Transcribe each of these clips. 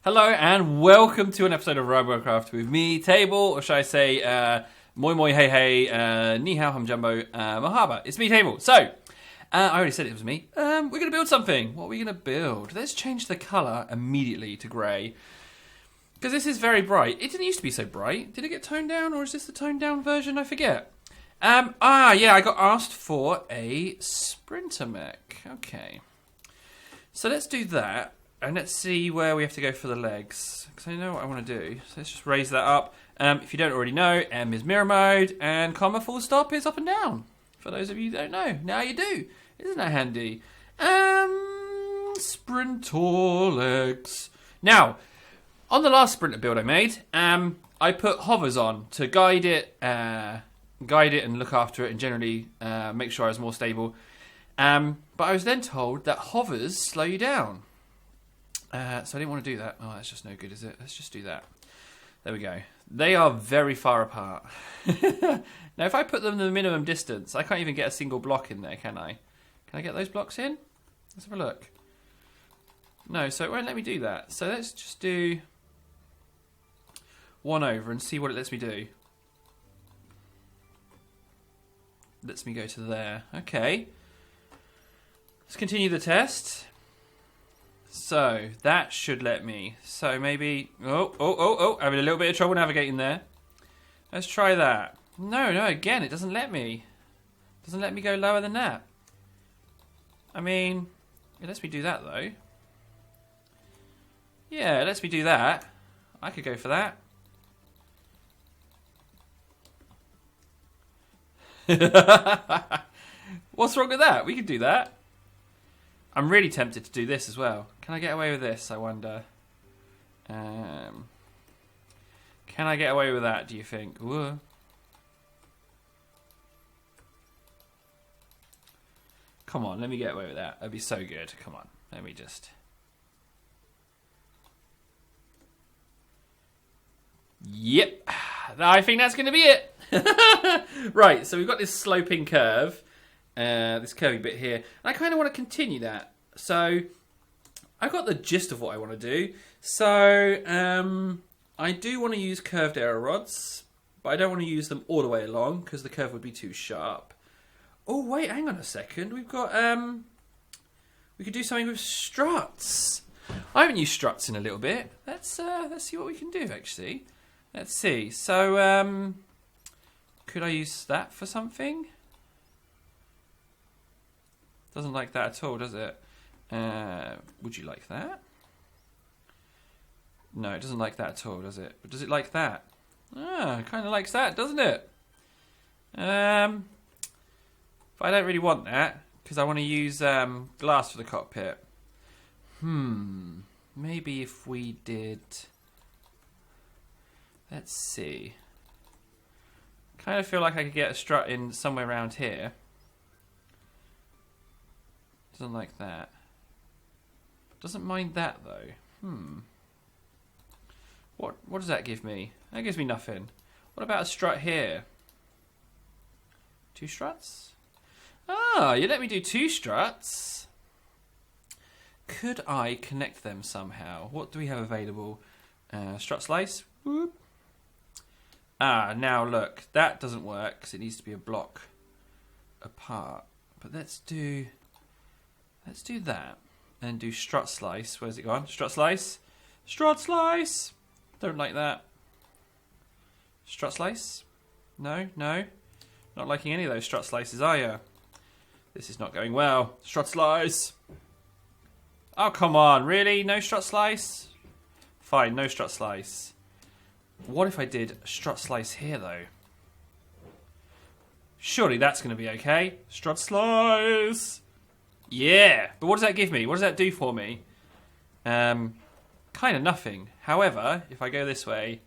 Hello and welcome to an episode of Robocraft with me, Table, or should I say, moi moi hey hey, ni hao hum jumbo, mahaba. It's me, Table. So, I already said it was me. We're going to build something. What are we going to build? Let's change the colour immediately to grey. Because this is very bright. It didn't used to be so bright. Did it get toned down, or is this the toned down version? I forget. Yeah, I got asked for a sprinter mech. Okay. So let's do that. And let's see where we have to go for the legs. Because I know what I want to do. So let's just raise that up. If you don't already know, M is mirror mode. And comma full stop is up and down. For those of you who don't know. Now you do. Isn't that handy? Sprinter legs. Now, on the last sprinter build I made, I put hovers on to guide it and look after it and generally make sure I was more stable. But I was then told that hovers slow you down. So I didn't want to do that. Oh, that's just no good, is it? Let's just do that. There we go. They are very far apart. Now, if I put them in the minimum distance, I can't even get a single block in there, can I? Can I get those blocks in? Let's have a look. No, so it won't let me do that. So let's just do one over and see what it lets me do. Lets me go to there. Okay. Let's continue the test. So, that should let me. So, maybe... Oh. Having a little bit of trouble navigating there. Let's try that. No, again, it doesn't let me. It doesn't let me go lower than that. I mean, it lets me do that, though. Yeah, it lets me do that. I could go for that. What's wrong with that? We could do that. I'm really tempted to do this as well. Can I get away with this, I wonder? Can I get away with that, do you think? Ooh. Come on, let me get away with that. That'd be so good. Come on, let me just... Yep. I think that's going to be it. Right, so we've got this sloping curve. This curvy bit here. And I kind of want to continue that. So, I've got the gist of what I want to do. So, I do want to use curved arrow rods. But I don't want to use them all the way along, because the curve would be too sharp. Oh, wait, hang on a second. We've got, we could do something with struts. I haven't used struts in a little bit. Let's see what we can do, actually. Let's see. So, could I use that for something? Doesn't like that at all, does it? Would you like that? No, it doesn't like that at all, does it? But does it like that? Ah, it kind of likes that, doesn't it? But I don't really want that, because I want to use glass for the cockpit. Maybe if we did... Let's see. Kind of feel like I could get a strut in somewhere around here. Doesn't like that. Doesn't mind that though. What does that give me? That gives me nothing. What about a strut here? 2 struts? Ah, you let me do 2 struts. Could I connect them somehow? What do we have available? Strut slice. Whoop. Ah, now look. That doesn't work because it needs to be a block apart. But let's do that. And do strut slice. Where's it gone? Strut slice. Strut slice. Don't like that. Strut slice. No. Not liking any of those strut slices, are you? This is not going well. Strut slice. Oh, come on. Really? No strut slice? Fine, no strut slice. What if I did strut slice here, though? Surely that's going to be okay. Strut slice. Yeah, but what does that give me? What does that do for me? Kind of nothing. However, if I go this way,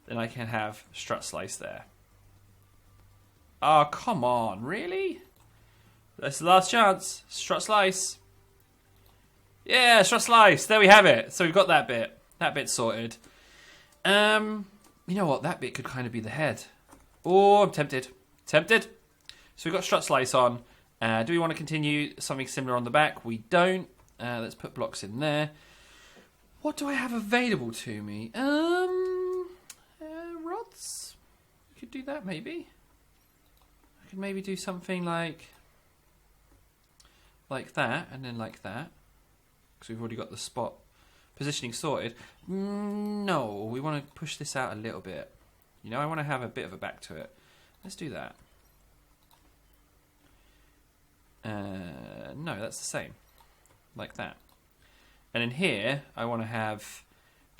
then I can have strut slice there. Oh, come on. Really? That's the last chance. Strut slice. Yeah, strut slice. There we have it. So we've got that bit. That bit's sorted. You know what? That bit could kind of be the head. Oh, I'm tempted. Tempted. So we've got strut slice on. Do we want to continue something similar on the back? We don't. Let's put blocks in there. What do I have available to me? Rods? I could do that maybe. I could maybe do something like that, and then like that. Because we've already got the spot positioning sorted. No, we want to push this out a little bit. You know, I want to have a bit of a back to it. Let's do that. No, that's the same. Like that. And in here, I want to have...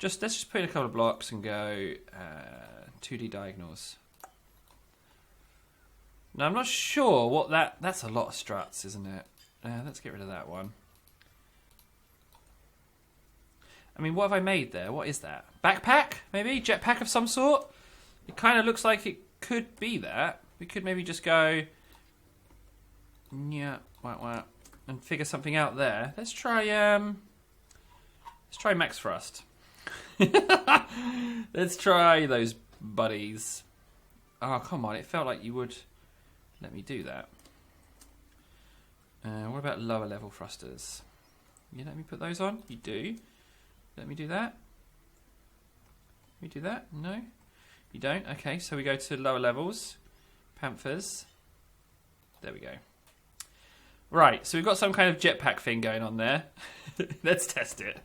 let's just put in a couple of blocks and go 2D diagonals. Now, I'm not sure what that's a lot of struts, isn't it? Let's get rid of that one. I mean, what have I made there? What is that? Backpack, maybe? Jetpack of some sort? It kind of looks like it could be that. We could maybe just go... yeah, wah, and figure something out there. Let's try Max Thrust. Let's try those buddies. Oh, come on. It felt like you would let me do that. What about lower level thrusters? You let me put those on? You do. Let me do that. Let me do that? No? You don't? Okay, so we go to lower levels. Panthers. There we go. Right, so we've got some kind of jetpack thing going on there. Let's test it.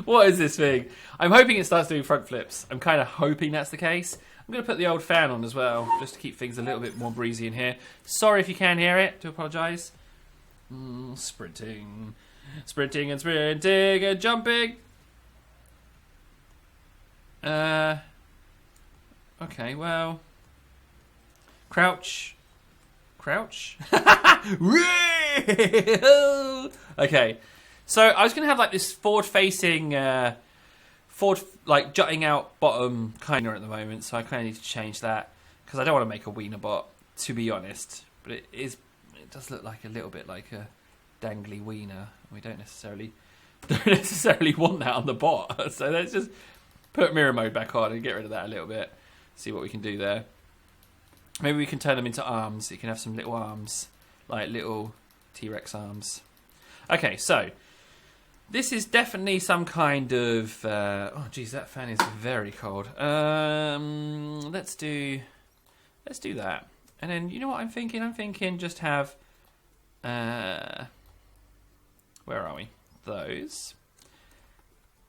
What is this thing? I'm hoping it starts doing front flips. I'm kind of hoping that's the case. I'm going to put the old fan on as well, just to keep things a little bit more breezy in here. Sorry if you can hear it. Do apologise. Sprinting. Sprinting and sprinting and jumping. Okay, well. Crouch. Crouch? Okay. So I was going to have like this forward-facing, like jutting out bottom kind of at the moment. So I kind of need to change that because I don't want to make a wiener bot, to be honest. But it does look like a little bit like a dangly wiener. We don't necessarily want that on the bot. So let's just put mirror mode back on and get rid of that a little bit. See what we can do there. Maybe we can turn them into arms. You can have some little arms, like little T-Rex arms. Okay, so this is definitely some kind of... oh, geez, that fan is very cold. Let's do that. And then, you know what I'm thinking? I'm thinking just have... where are we? Those.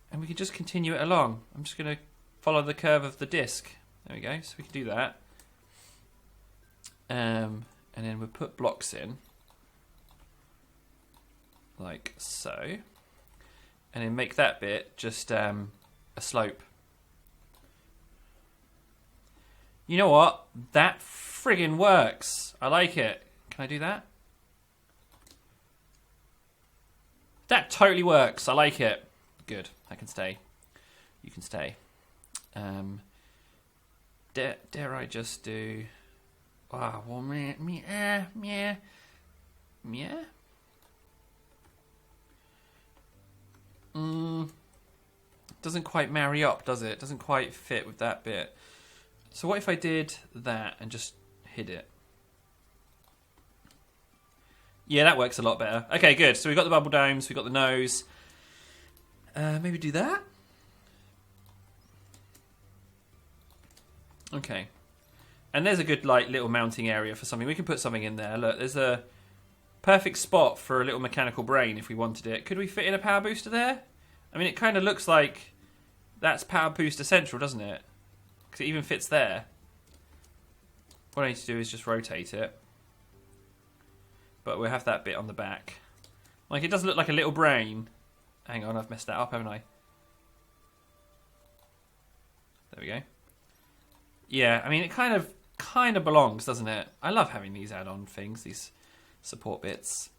And we can just continue it along. I'm just going to follow the curve of the disc. There we go. So we can do that. And then we'll put blocks in. Like so. And then make that bit just a slope. You know what? That friggin' works. I like it. Can I do that? That totally works. I like it. Good. I can stay. You can stay. Dare I just do... Oh, well, meh. Doesn't quite marry up, does it? Doesn't quite fit with that bit. So what if I did that and just hid it? Yeah, that works a lot better. Okay, good. So we've got the bubble domes, we've got the nose. Maybe do that? Okay. And there's a good like little mounting area for something. We can put something in there. Look, there's a perfect spot for a little mechanical brain if we wanted it. Could we fit in a power booster there? I mean, it kind of looks like that's power booster central, doesn't it? Because it even fits there. What I need to do is just rotate it. But we'll have that bit on the back. Like, it does look like a little brain. Hang on, I've messed that up, haven't I? There we go. Yeah, I mean, it kind of belongs, doesn't it? I love having these add-on things, these support bits.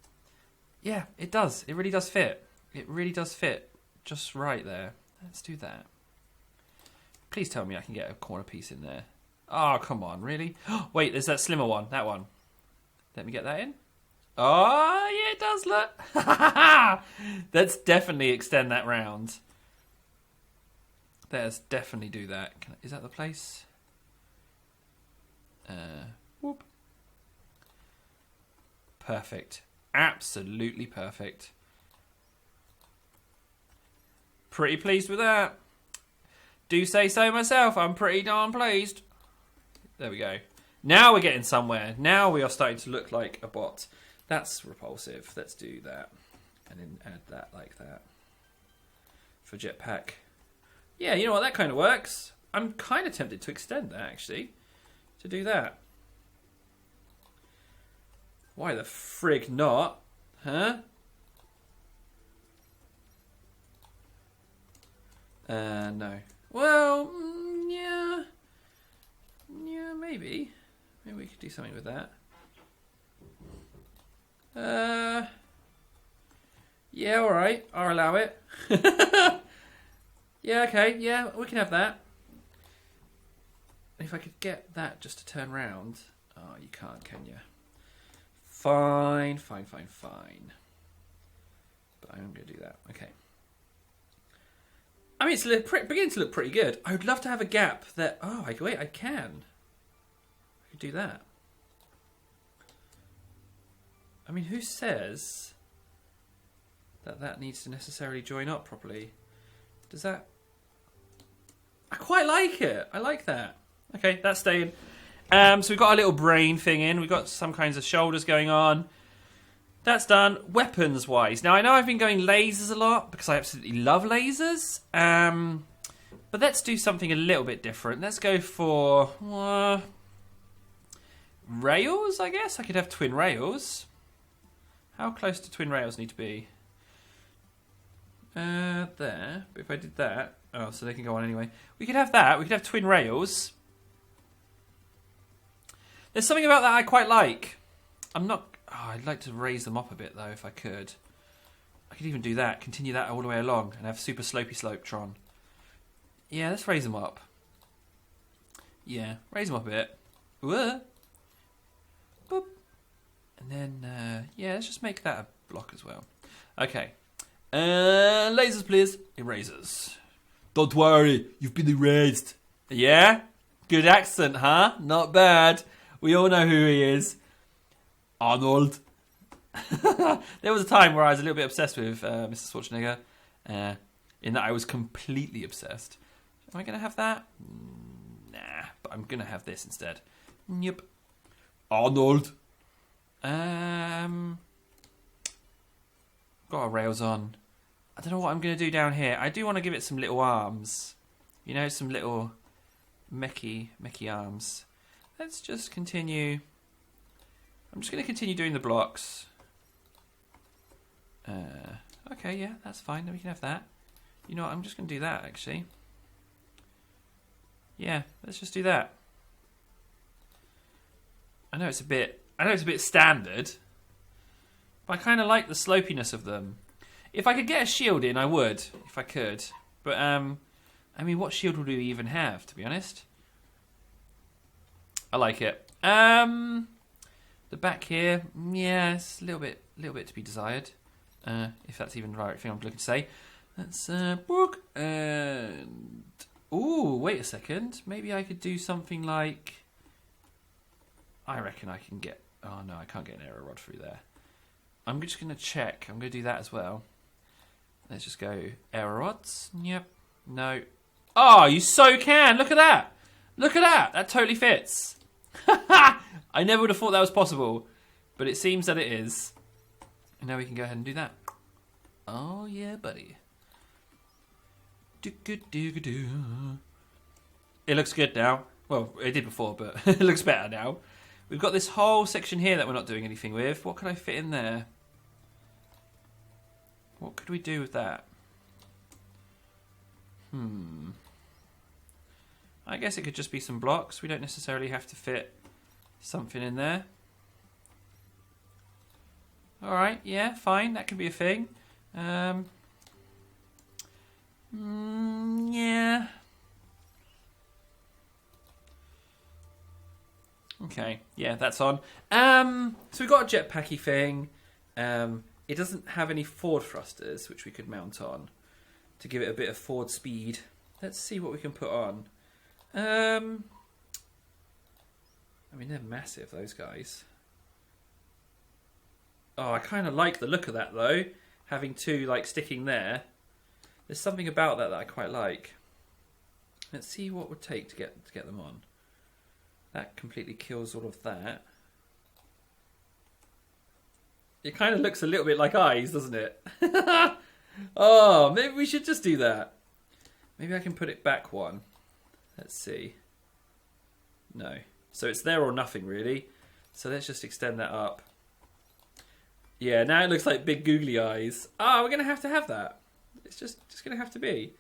Yeah, it does. It really does fit. It really does fit just right there. Let's do that. Please tell me I can get a corner piece in there. Oh, come on, really? Wait, there's that slimmer one, that one. Let me get that in. Oh, yeah, it does, look. Let's definitely extend that round. Let's definitely do that. Is that the place? Whoop. Perfect. Absolutely perfect. Pretty pleased with that. Do say so myself. I'm pretty darn pleased. There we go. Now we're getting somewhere. Now we are starting to look like a bot. That's repulsive. Let's do that. And then add that like that. For jetpack. Yeah, you know what? That kind of works. I'm kind of tempted to extend that, actually. To do that. Why the frig not? Huh? No. Well, yeah. Yeah, maybe. Maybe we could do something with that. Yeah, alright. I'll allow it. Yeah, okay. Yeah, we can have that. If I could get that just to turn round. Oh, you can't, can you? Fine. But I'm going to do that. Okay. I mean, it's beginning to look pretty good. I would love to have a gap that... Oh, wait, I can. I could do that. I mean, who says that needs to necessarily join up properly? Does that... I quite like it. I like that. Okay, that's staying. So we've got our little brain thing in. We've got some kinds of shoulders going on. That's done. Weapons-wise. Now, I know I've been going lasers a lot because I absolutely love lasers. But let's do something a little bit different. Let's go for rails, I guess. I could have twin rails. How close do twin rails need to be? There. But if I did that... Oh, so they can go on anyway. We could have that. We could have twin rails. There's something about that I quite like. I'm not... Oh, I'd like to raise them up a bit, though, if I could. I could even do that. Continue that all the way along and have super slopey slope-tron. Yeah, let's raise them up. Yeah, raise them up a bit. Whoa. Boop. And then, yeah, let's just make that a block as well. Okay. Lasers, please. Erasers. Don't worry, you've been erased. Yeah? Good accent, huh? Not bad. We all know who he is. Arnold. There was a time where I was a little bit obsessed with Mr. Schwarzenegger. In that I was completely obsessed. Am I going to have that? Nah, but I'm going to have this instead. Yep. Arnold. Got our rails on. I don't know what I'm going to do down here. I do want to give it some little arms. You know, some little mechy arms. Let's just continue. I'm just going to continue doing the blocks. Okay, yeah, that's fine. Then we can have that. You know what? I'm just going to do that, actually. Yeah, let's just do that. I know it's a bit standard, but I kind of like the slopiness of them. If I could get a shield in, I would, if I could. But, I mean, what shield would we even have, to be honest? I like it. The back here, yeah, it's a little bit to be desired. If that's even the right thing I'm looking to say. Let's, book, and... Ooh, wait a second. Maybe I could do something like... I reckon I can get... Oh, no, I can't get an arrow rod through there. I'm just going to check. I'm going to do that as well. Let's just go arrow rods. Yep. No. Oh, you so can. Look at that. Look at that. That totally fits. I never would have thought that was possible. But it seems that it is. And now we can go ahead and do that. Oh, yeah, buddy. It looks good now. Well, it did before, but it looks better now. We've got this whole section here that we're not doing anything with. What can I fit in there? What could we do with that? I guess it could just be some blocks. We don't necessarily have to fit something in there. Alright, yeah, fine. That could be a thing. Yeah. Okay, yeah, that's on. So we've got a jetpacky thing. It doesn't have any forward thrusters, which we could mount on to give it a bit of forward speed. Let's see what we can put on. I mean, they're massive, those guys. Oh, I kind of like the look of that, though. Having two, like, sticking there. There's something about that I quite like. Let's see what it would take to get them on. That completely kills all of that. It kind of looks a little bit like eyes, doesn't it? Oh, maybe we should just do that. Maybe I can put it back one. Let's see. No. So it's there or nothing, really. So let's just extend that up. Yeah, now it looks like big googly eyes. Ah, we're going to have that. It's just going to have to be.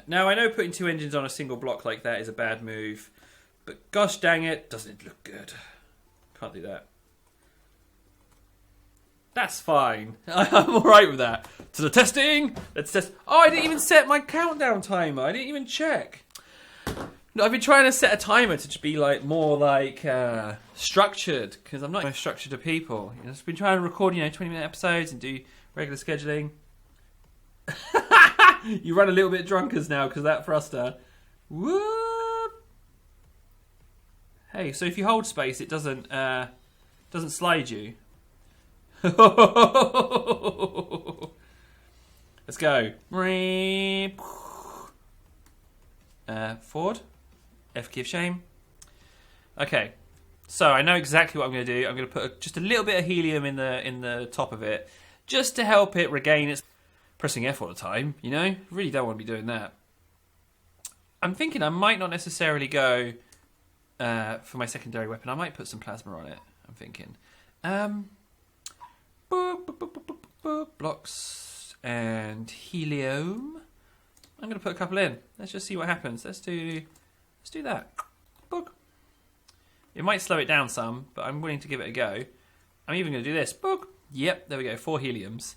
Now, I know putting 2 engines on a single block like that is a bad move. But gosh dang it, doesn't it look good? Can't do that. That's fine. I'm alright with that. To the testing! Let's test. Oh, I didn't even set my countdown timer. I didn't even check. No, I've been trying to set a timer to be like more like structured, because I'm not very structured to people. You know, I've been trying to record 20-minute episodes and do regular scheduling. You run a little bit drunkers now because of that thruster. Whoop! Hey, so if you hold space, it doesn't slide you. Let's go. Forward. F key of shame. Okay, so I know exactly what I'm going to do. I'm going to put just a little bit of helium in the top of it, just to help it regain its. Pressing F all the time, really don't want to be doing that. I'm thinking I might not necessarily go for my secondary weapon. I might put some plasma on it. I'm thinking. Blocks and helium. I'm going to put a couple in. Let's just see what happens. Let's do that. Book. It might slow it down some, but I'm willing to give it a go. I'm even going to do this. Book. Yep, there we go. 4 heliums.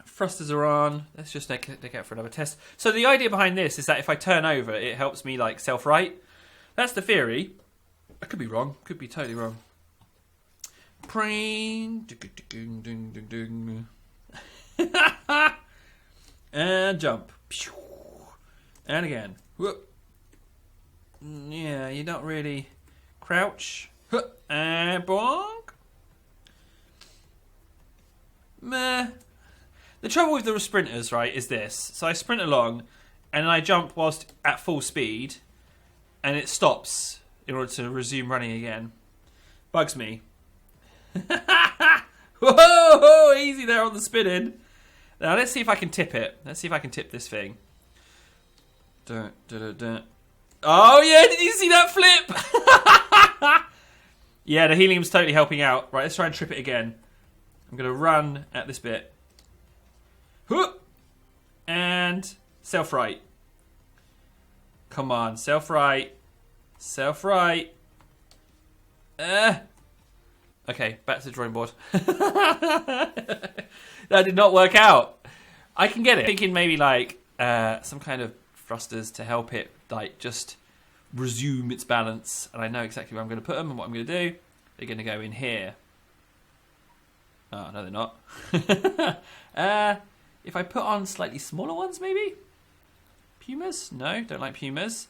Thrusters are on. Let's just take out for another test. So the idea behind this is that if I turn over, it helps me like self-right. That's the theory. I could be wrong. Could be totally wrong. And jump. And again. Yeah, you don't really crouch. And bonk. Meh. The trouble with the sprinters, right, is this. So I sprint along, and then I jump whilst at full speed, and it stops in order to resume running again. Bugs me. Whoa! Easy there on the spinning. Now let's see if I can tip it. Let's see if I can tip this thing. Dun, dun, dun, dun. Oh yeah, did you see that flip? Yeah, the helium's totally helping out. Right, let's try and trip it again. I'm going to run at this bit. Whoop! And self-right. Come on, self-right. Self-right. Okay, back to the drawing board. That did not work out. I can get it. Thinking maybe like some kind of thrusters to help it like just resume its balance. And I know exactly where I'm going to put them and what I'm going to do. They're going to go in here. Oh, no, they're not. If I put on slightly smaller ones, maybe? Pumas? No, don't like pumas.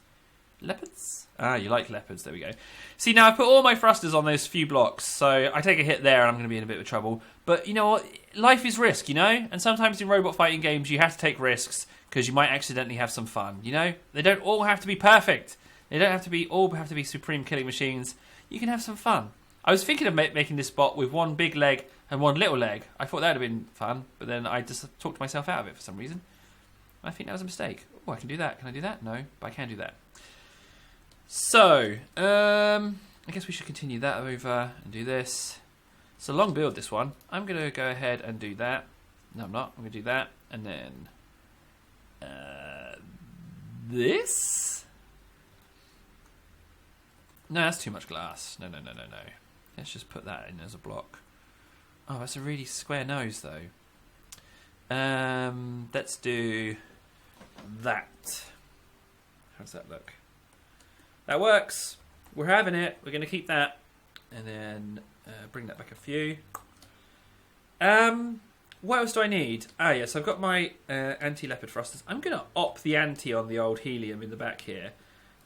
Leopards? Ah, you like leopards. There we go. See, now I've put all my thrusters on those few blocks, so I take a hit there and I'm going to be in a bit of trouble. But you know what? Life is risk, And sometimes in robot fighting games, you have to take risks because you might accidentally have some fun, They don't all have to be perfect. They don't have to be supreme killing machines. You can have some fun. I was thinking of making this bot with one big leg and one little leg. I thought that would have been fun, but then I just talked myself out of it for some reason. I think that was a mistake. Oh, I can do that. Can I do that? No, but I can do that. So, I guess we should continue that over and do this. It's a long build, this one. I'm going to go ahead and do that. No, I'm not. I'm going to do that. And then this? No, that's too much glass. No. Let's just put that in as a block. Oh, that's a really square nose, though. Let's do that. How's that look? That works. We're having it. We're going to keep that. And then bring that back a few. What else do I need? Ah, yes, I've got my anti-leopard thrusters. I'm going to op the anti on the old helium in the back here.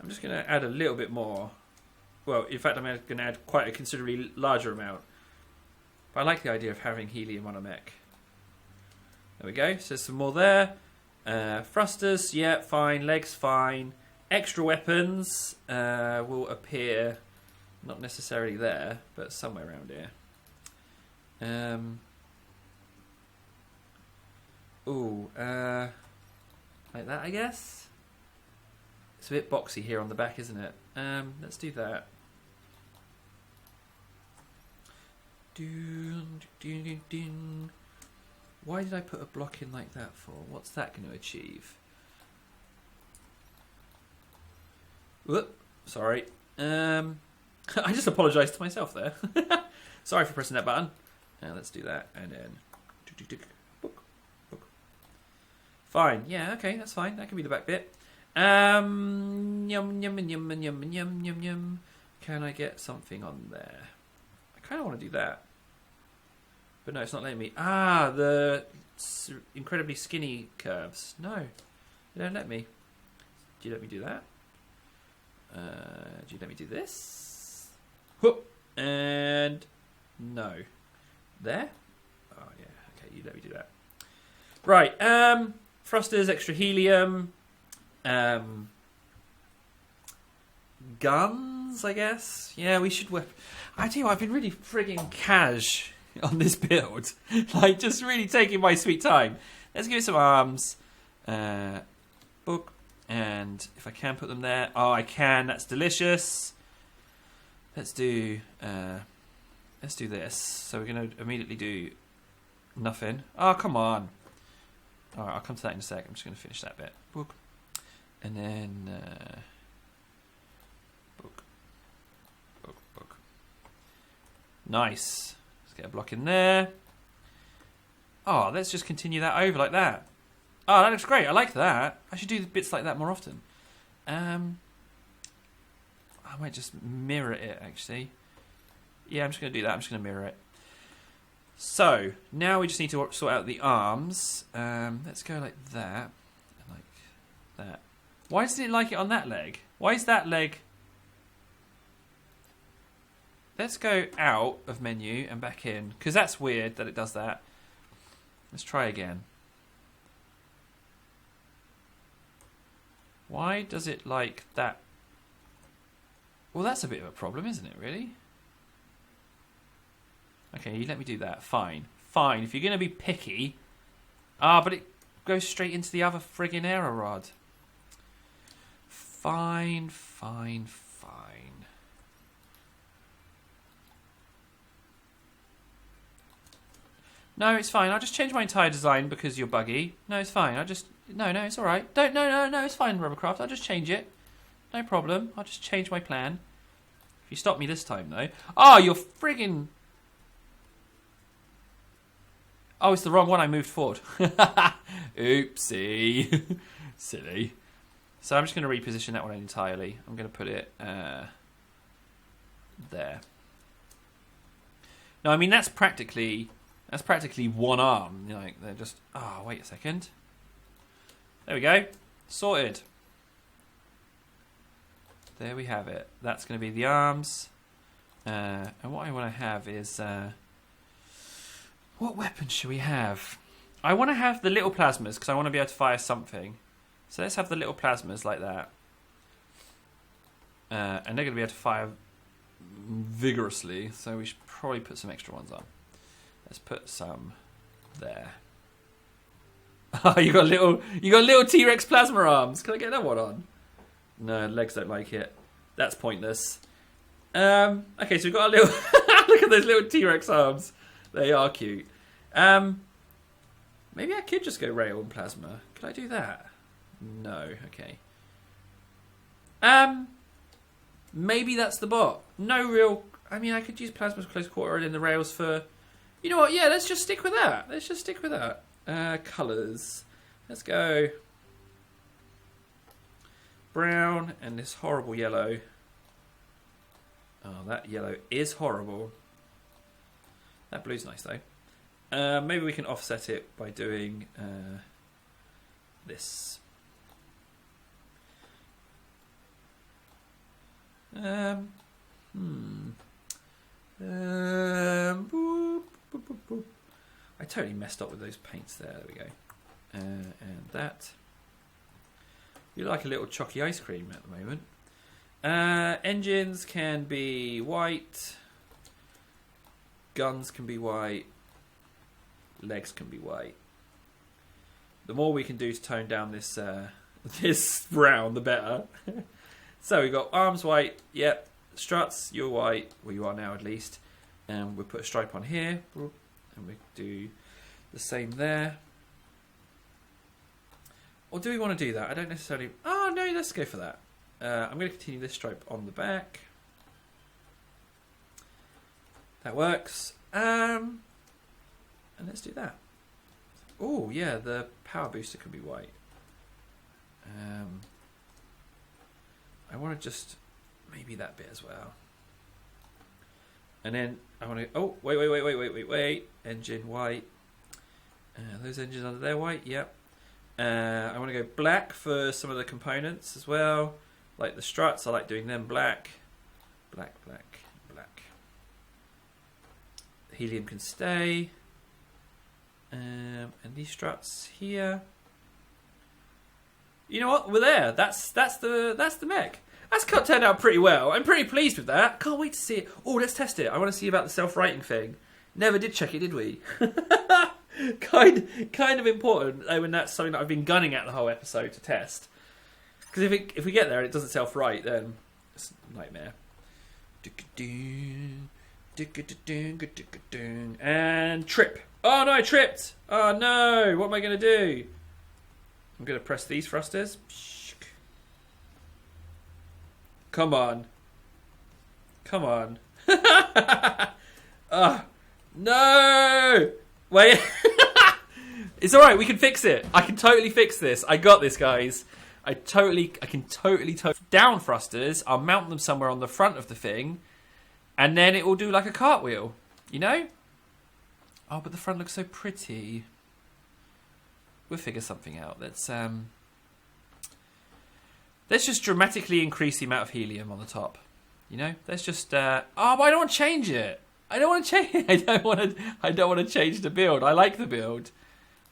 I'm just going to add a little bit more. Well, in fact, I'm going to add quite a considerably larger amount. But I like the idea of having helium on a mech. There we go. So there's some more there. Thrusters, yeah, fine. Legs, fine. Extra weapons will appear, not necessarily there, but somewhere around here. Like that, I guess. It's a bit boxy here on the back, isn't it? Let's do that. Why did I put a block in like that for? What's that going to achieve? Whoop, sorry. I just apologised to myself there. Sorry for pressing that button. Let's do that, and then book. Fine. Yeah. Okay. That's fine. That can be the back bit. Yum yum yum yum yum yum yum yum. Can I get something on there? I kind of want to do that, but no, it's not letting me. Ah, the incredibly skinny curves. No, they don't let me. Do you let me do that? Do you let me do this? Whoop. And no. There? Oh yeah, okay, you let me do that. Right, thrusters, extra helium, guns, I guess. Yeah, we should whip. I tell you what, I've been really frigging cash on this build. Like, just really taking my sweet time. Let's give it some arms. Book. And if I can put them there. Oh, I can. That's delicious. Let's do this. So we're going to immediately do nothing. Oh, come on. All right, I'll come to that in a sec. I'm just going to finish that bit. Book. And then book. Nice. Let's get a block in there. Oh, let's just continue that over like that. Oh, that looks great. I like that. I should do bits like that more often. I might just mirror it, actually. Yeah, I'm just going to do that. I'm just going to mirror it. So, now we just need to sort out the arms. Let's go like that. And like that. Why doesn't it like it on that leg? Why is that leg... Let's go out of menu and back in. Because that's weird that it does that. Let's try again. Why does it like that? Well, that's a bit of a problem, isn't it, really? Okay, you let me do that. Fine. Fine. If you're going to be picky... Ah, but it goes straight into the other friggin' error rod. Fine. No, it's fine. I'll just change my entire design because you're buggy. No, it's fine. No, it's alright. No, it's fine, Robocraft. I'll just change it. No problem. I'll just change my plan. If you stop me this time, though. Oh, you're friggin'... Oh, it's the wrong one. I moved forward. Oopsie. Silly. So I'm just going to reposition that one entirely. I'm going to put it there. No, I mean, that's practically one arm. Like, they're just... Oh, wait a second. There we go. Sorted. There we have it. That's going to be the arms. And what I want to have is... what weapons should we have? I want to have the little plasmas because I want to be able to fire something. So let's have the little plasmas like that. And they're going to be able to fire vigorously. So we should probably put some extra ones on. Let's put some there. Oh, you got little T-Rex plasma arms. Can I get that one on? No, legs don't like it. That's pointless. Okay, so we've got a little... Look at those little T-Rex arms. They are cute. Maybe I could just go rail and plasma. Could I do that? No. Okay. Maybe that's the bot. No real... I mean, I could use plasma close quarter and then the rails for... You know what? Yeah, let's just stick with that. Let's just stick with that. Colours. Let's go brown and this horrible yellow. Oh, that yellow is horrible. That blue's nice though. Maybe we can offset it by doing this. Boop. Boop, boop, boop. I totally messed up with those paints there. There we go. And that. You like a little chalky ice cream at the moment. Engines can be white. Guns can be white. Legs can be white. The more we can do to tone down this this brown, the better. So we've got arms white. Yep. Struts, you're white. Well, you are now at least. And we'll put a stripe on here. And we do the same there. Or do we want to do that? I don't necessarily... Oh, no, let's go for that. I'm going to continue this stripe on the back. That works. And let's do that. Oh, yeah, the power booster can be white. I want to just... Maybe that bit as well. And then I want to... Oh, wait. Engine white. Those engines under there white, yep. I want to go black for some of the components as well. Like the struts, I like doing them black. Black. Helium can stay. And these struts here. You know what? We're there. That's the mech. That's turned out pretty well. I'm pretty pleased with that. Can't wait to see it. Oh, let's test it. I want to see about the self-righting thing. Never did check it, did we? kind of important when that's something that I've been gunning at the whole episode to test. Because if we get there and it doesn't self-right, then it's a nightmare. And trip. Oh no, I tripped. Oh no, what am I going to do? I'm going to press these thrusters. Come on. No! Wait. It's alright, we can fix it. I can totally fix this. I got this, guys. I can totally down thrusters. I'll mount them somewhere on the front of the thing. And then it will do like a cartwheel. You know? Oh, but the front looks so pretty. We'll figure something out. Let's just dramatically increase the amount of helium on the top. You know? Let's just... Oh, but I don't want to change it. I don't want to change. I don't want to change the build. I like the build.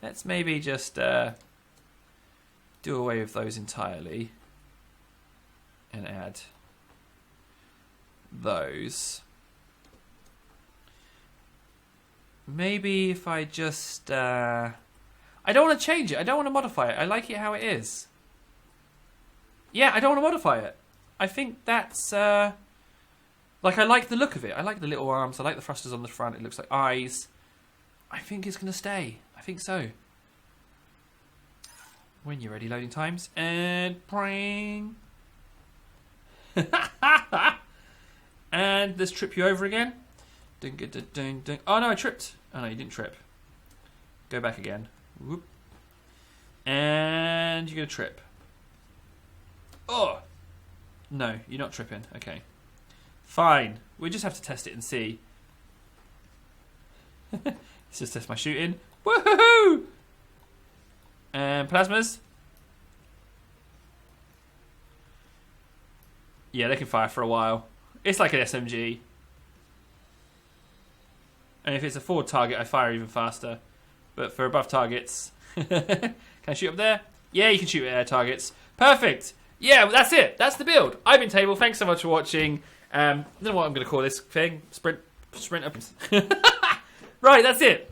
Let's maybe just do away with those entirely and add those. Maybe if I just... I don't want to change it. I don't want to modify it. I like it how it is. Yeah, I don't want to modify it. I think that's... Like, I like the look of it. I like the little arms. I like the thrusters on the front. It looks like eyes. I think it's going to stay. I think so. When you're ready, loading times. And pring. And let's trip you over again. Oh, no, I tripped. Oh, no, you didn't trip. Go back again. Whoop. And you're going to trip. Oh! No, you're not tripping. Okay. Fine. We just have to test it and see. Let's just test my shooting. Woohoo! And plasmas. Yeah, they can fire for a while. It's like an SMG. And if it's a forward target, I fire even faster. But for above targets... Can I shoot up there? Yeah, you can shoot at air targets. Perfect! Yeah, well, that's it. That's the build. I've been Table. Thanks so much for watching. I don't know what I'm going to call this thing. Sprint up. Right, that's it.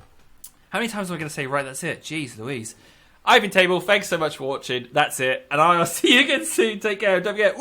How many times am I going to say, right, that's it? Jeez Louise. I've been Table. Thanks so much for watching. That's it. And I'll see you again soon. Take care. Don't forget...